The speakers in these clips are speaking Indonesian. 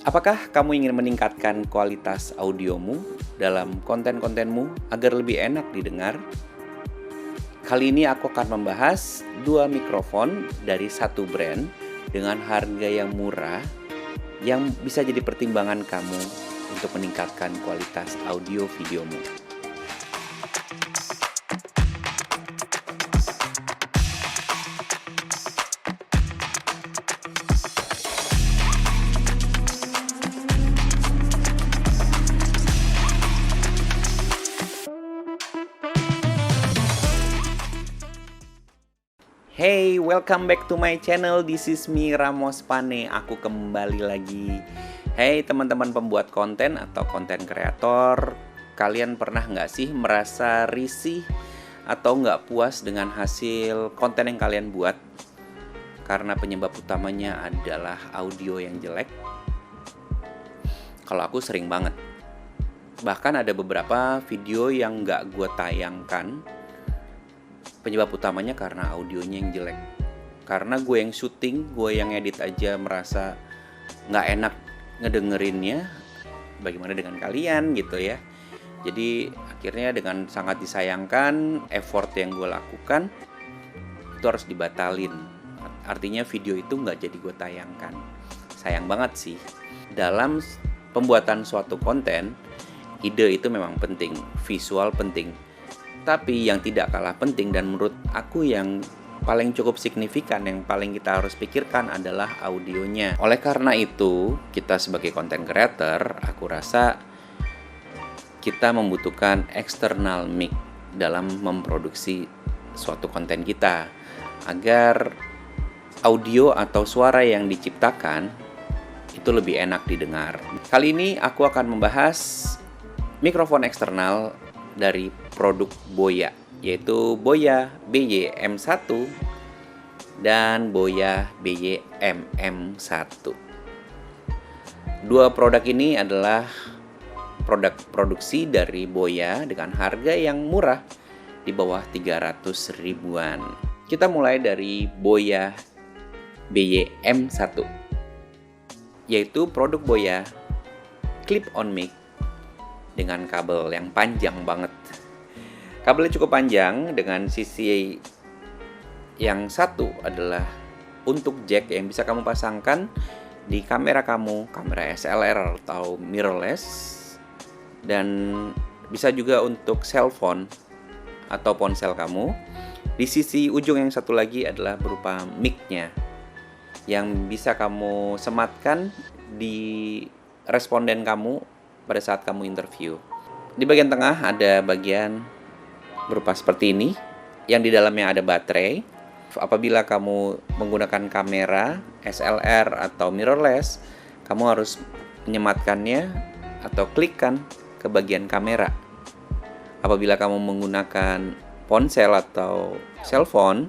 Apakah kamu ingin meningkatkan kualitas audiomu dalam konten-kontenmu agar lebih enak didengar? Kali ini aku akan membahas 2 mikrofon dari satu brand dengan harga yang murah yang bisa jadi pertimbangan kamu untuk meningkatkan kualitas audio videomu. Hey, welcome back to my channel. This is me, Ramos Pane. Aku kembali lagi. Hey teman-teman pembuat konten atau konten kreator, kalian pernah nggak sih merasa risih atau nggak puas dengan hasil konten yang kalian buat? Karena penyebab utamanya adalah audio yang jelek. Kalau aku sering banget. Bahkan ada beberapa video yang nggak gue tayangkan. Penyebab utamanya karena audionya yang jelek. Karena gue yang syuting, gue yang edit aja merasa nggak enak ngedengerinnya. Bagaimana dengan kalian gitu ya. Jadi akhirnya dengan sangat disayangkan effort yang gue lakukan itu harus dibatalin. Artinya video itu nggak jadi gue tayangkan. Sayang banget sih. Dalam pembuatan suatu konten, ide itu memang penting, visual penting. Tapi yang tidak kalah penting dan menurut aku yang paling cukup signifikan, yang paling kita harus pikirkan adalah audionya. Oleh karena itu, kita sebagai content creator, aku rasa kita membutuhkan external mic dalam memproduksi suatu konten kita, agar audio atau suara yang diciptakan itu lebih enak didengar. Kali ini aku akan membahas mikrofon eksternal dari produk Boya, yaitu Boya BY-M1 dan Boya BY-MM1. Dua produk ini adalah produk produksi dari Boya dengan harga yang murah di bawah 300 ribuan. Kita mulai dari Boya BY-M1, yaitu produk Boya clip-on mic dengan kabel yang panjang banget. Kabelnya cukup panjang dengan sisi yang satu adalah untuk jack yang bisa kamu pasangkan di kamera kamu, kamera SLR atau mirrorless, dan bisa juga untuk cellphone atau ponsel kamu. Di sisi ujung yang satu lagi adalah berupa mic-nya yang bisa kamu sematkan di responden kamu pada saat kamu interview. Di bagian tengah ada bagian berupa seperti ini, yang di dalamnya ada baterai. Apabila kamu menggunakan kamera SLR atau mirrorless, kamu harus menyematkannya atau klikkan ke bagian kamera. Apabila kamu menggunakan ponsel atau cellphone,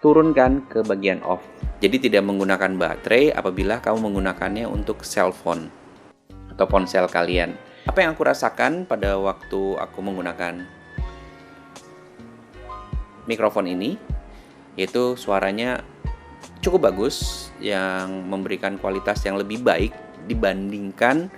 turunkan ke bagian off. Jadi tidak menggunakan baterai apabila kamu menggunakannya untuk cellphone atau ponsel kalian. Apa yang aku rasakan pada waktu aku menggunakan mikrofon ini, yaitu suaranya cukup bagus, yang memberikan kualitas yang lebih baik dibandingkan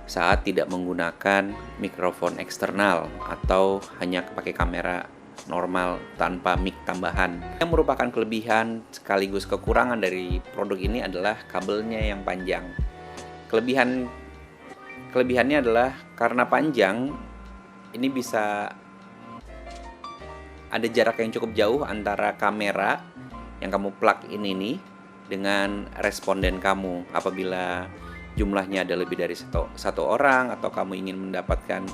saat tidak menggunakan mikrofon eksternal atau hanya pakai kamera normal tanpa mic tambahan. Yang merupakan kelebihan sekaligus kekurangan dari produk ini adalah kabelnya yang panjang. Kelebihannya adalah karena panjang, ini bisa ada jarak yang cukup jauh antara kamera yang kamu plug in ini dengan responden kamu. Apabila jumlahnya ada lebih dari satu orang atau kamu ingin mendapatkan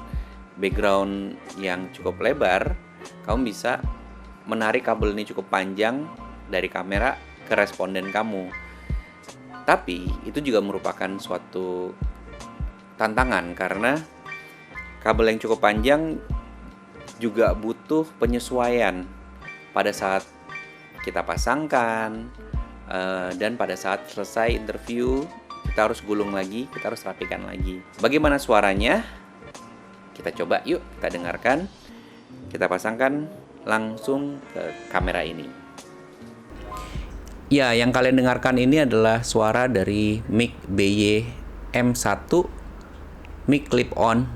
background yang cukup lebar, kamu bisa menarik kabel ini cukup panjang dari kamera ke responden kamu. Tapi itu juga merupakan suatu tantangan karena kabel yang cukup panjang juga butuh penyesuaian pada saat kita pasangkan, dan pada saat selesai interview kita harus gulung lagi, kita harus rapikan lagi. Bagaimana suaranya? Kita coba yuk, kita dengarkan. Kita pasangkan langsung ke kamera ini. Ya, yang kalian dengarkan ini adalah suara dari mic BY M1 mic clip-on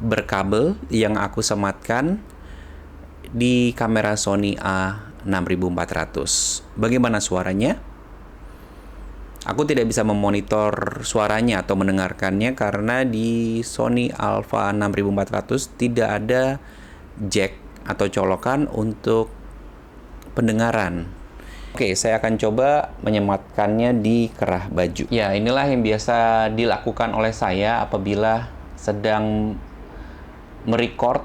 berkabel yang aku sematkan di kamera Sony A6400. Bagaimana suaranya? Aku tidak bisa memonitor suaranya atau mendengarkannya karena di Sony Alpha 6400 tidak ada jack atau colokan untuk pendengaran. Oke, saya akan coba menyematkannya di kerah baju. Ya, inilah yang biasa dilakukan oleh saya apabila sedang merecord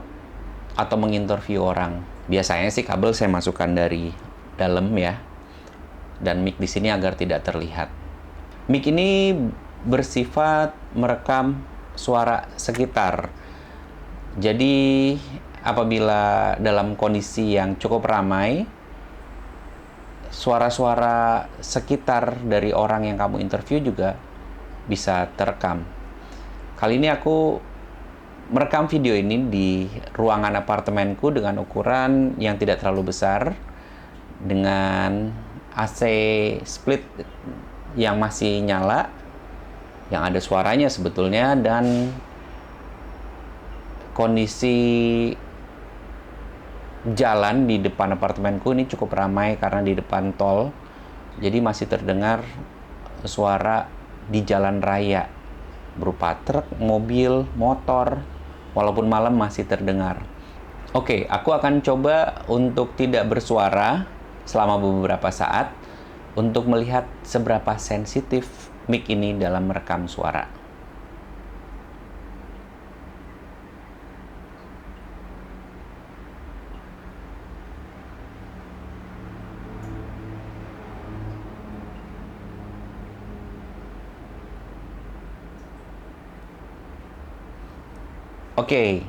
atau menginterview orang. Biasanya sih kabel saya masukkan dari dalam ya, dan mic di sini agar tidak terlihat. Mic ini bersifat merekam suara sekitar. Jadi apabila dalam kondisi yang cukup ramai, suara-suara sekitar dari orang yang kamu interview juga bisa terekam. Kali ini aku merekam video ini di ruangan apartemenku dengan ukuran yang tidak terlalu besar, dengan AC split yang masih nyala, yang ada suaranya sebetulnya, dan kondisi jalan di depan apartemenku ini cukup ramai karena di depan tol, jadi masih terdengar suara di jalan raya berupa truk, mobil, motor, walaupun malam masih terdengar. Oke, aku akan coba untuk tidak bersuara selama beberapa saat untuk melihat seberapa sensitif mic ini dalam merekam suara. Oke,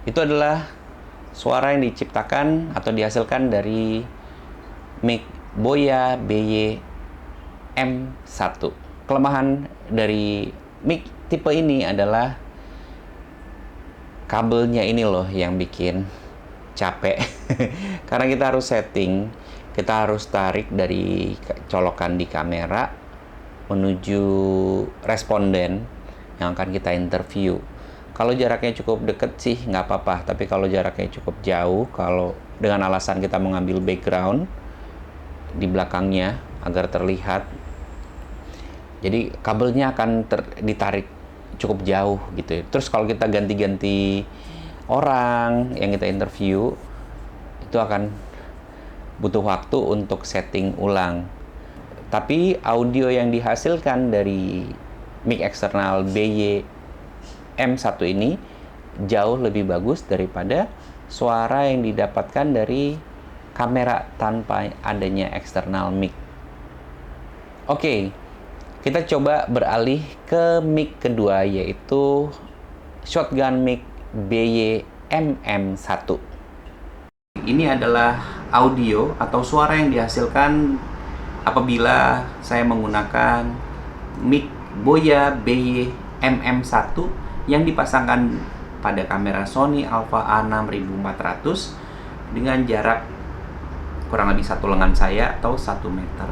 itu adalah suara yang diciptakan atau dihasilkan dari mic Boya BY M1. Kelemahan dari mic tipe ini adalah kabelnya ini loh yang bikin capek. Karena kita harus setting, kita harus tarik dari colokan di kamera menuju responden yang akan kita interview. Kalau jaraknya cukup deket sih nggak apa-apa, tapi kalau jaraknya cukup jauh, kalau dengan alasan kita mengambil background di belakangnya agar terlihat, jadi kabelnya akan ditarik cukup jauh gitu. Terus kalau kita ganti-ganti orang yang kita interview, itu akan butuh waktu untuk setting ulang. Tapi audio yang dihasilkan dari mic eksternal BY M1 ini jauh lebih bagus daripada suara yang didapatkan dari kamera tanpa adanya eksternal mic. Oke, kita coba beralih ke mic kedua, yaitu shotgun mic BY MM1. Ini adalah audio atau suara yang dihasilkan apabila saya menggunakan mic Boya BY MM1 yang dipasangkan pada kamera Sony Alpha A6400 dengan jarak kurang lebih satu lengan saya atau 1 meter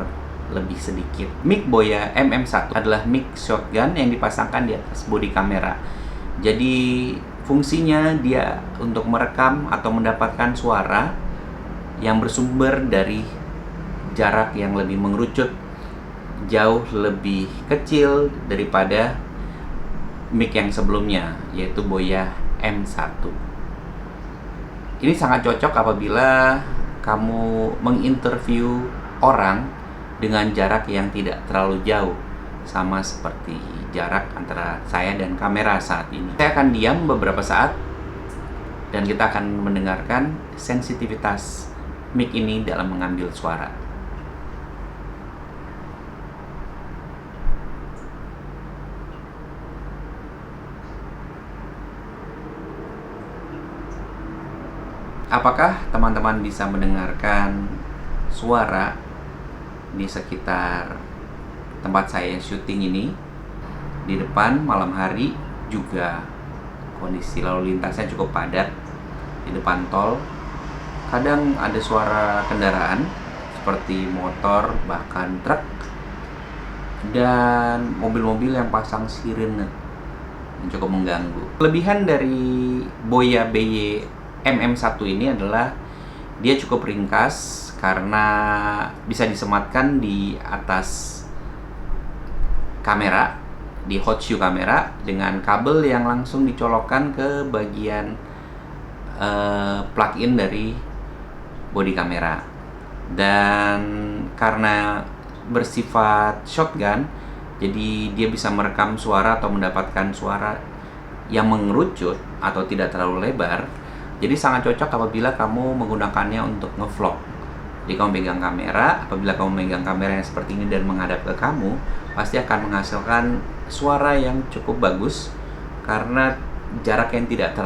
lebih sedikit. Mic Boya MM1 adalah mic shotgun yang dipasangkan di atas bodi kamera. Jadi fungsinya dia untuk merekam atau mendapatkan suara yang bersumber dari jarak yang lebih mengerucut, jauh lebih kecil daripada mic yang sebelumnya, yaitu Boya M1. Ini sangat cocok apabila kamu menginterview orang dengan jarak yang tidak terlalu jauh, sama seperti jarak antara saya dan kamera saat ini. Saya akan diam beberapa saat dan kita akan mendengarkan sensitivitas mic ini dalam mengambil suara. Apakah teman-teman bisa mendengarkan suara di sekitar tempat saya syuting ini? Di depan malam hari juga kondisi lalu lintasnya cukup padat. Di depan tol kadang ada suara kendaraan seperti motor bahkan truk dan mobil-mobil yang pasang sirene yang cukup mengganggu. Kelebihan dari Boya BY MM1 ini adalah dia cukup ringkas karena bisa disematkan di atas kamera, di hot shoe kamera, dengan kabel yang langsung dicolokkan ke bagian plug-in dari bodi kamera. Dan karena bersifat shotgun, jadi dia bisa merekam suara atau mendapatkan suara yang mengerucut atau tidak terlalu lebar. Jadi sangat cocok apabila kamu menggunakannya untuk ngevlog. Jadi kamu pegang kamera, apabila kamu megang kamera yang seperti ini dan menghadap ke kamu, pasti akan menghasilkan suara yang cukup bagus karena jarak yang tidak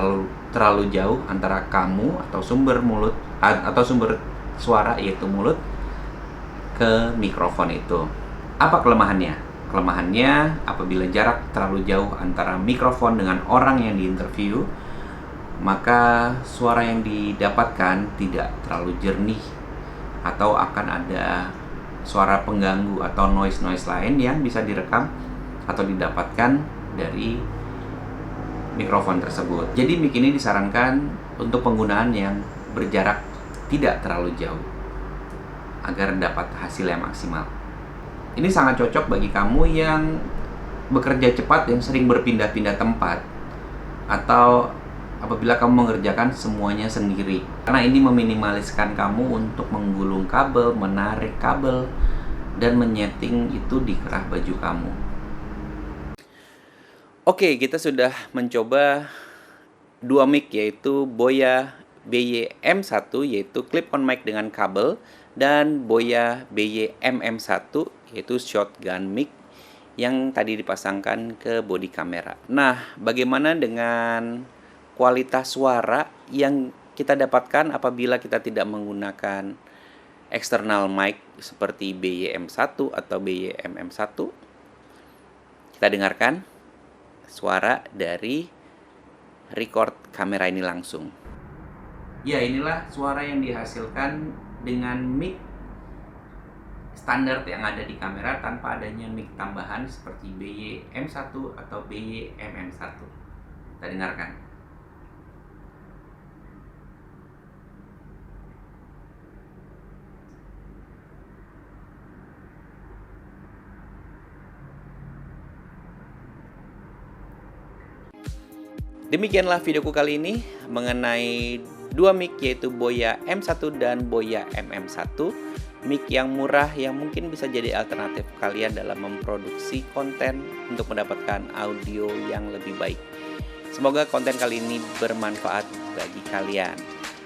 terlalu jauh antara kamu atau sumber suara, yaitu mulut, ke mikrofon itu. Apa kelemahannya? Kelemahannya, apabila jarak terlalu jauh antara mikrofon dengan orang yang diinterview, maka suara yang didapatkan tidak terlalu jernih atau akan ada suara pengganggu atau noise lain yang bisa direkam atau didapatkan dari mikrofon tersebut. Jadi mic ini disarankan untuk penggunaan yang berjarak tidak terlalu jauh agar dapat hasil yang maksimal. Ini sangat cocok bagi kamu yang bekerja cepat, yang sering berpindah-pindah tempat, atau apabila kamu mengerjakan semuanya sendiri. Karena ini meminimaliskan kamu untuk menggulung kabel, menarik kabel, dan menyeting itu di kerah baju kamu. Oke, kita sudah mencoba dua mic, yaitu Boya BY M1 yaitu clip on mic dengan kabel, dan Boya BY MM1 yaitu shotgun mic yang tadi dipasangkan ke bodi kamera. Nah, bagaimana dengan kualitas suara yang kita dapatkan apabila kita tidak menggunakan external mic seperti BY M1 atau BY MM1? Kita dengarkan suara dari record kamera ini langsung. Ya, inilah suara yang dihasilkan dengan mic standar yang ada di kamera tanpa adanya mic tambahan seperti BY M1 atau BY MM1. Kita dengarkan. Demikianlah videoku kali ini mengenai dua mic, yaitu Boya M1 dan Boya MM1. Mic yang murah yang mungkin bisa jadi alternatif kalian dalam memproduksi konten untuk mendapatkan audio yang lebih baik. Semoga konten kali ini bermanfaat bagi kalian.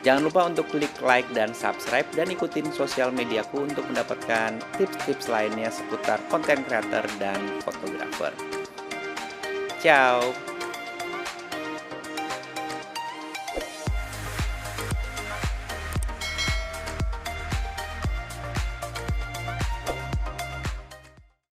Jangan lupa untuk klik like dan subscribe, dan ikutin sosial mediaku untuk mendapatkan tips-tips lainnya seputar konten creator dan fotografer. Ciao!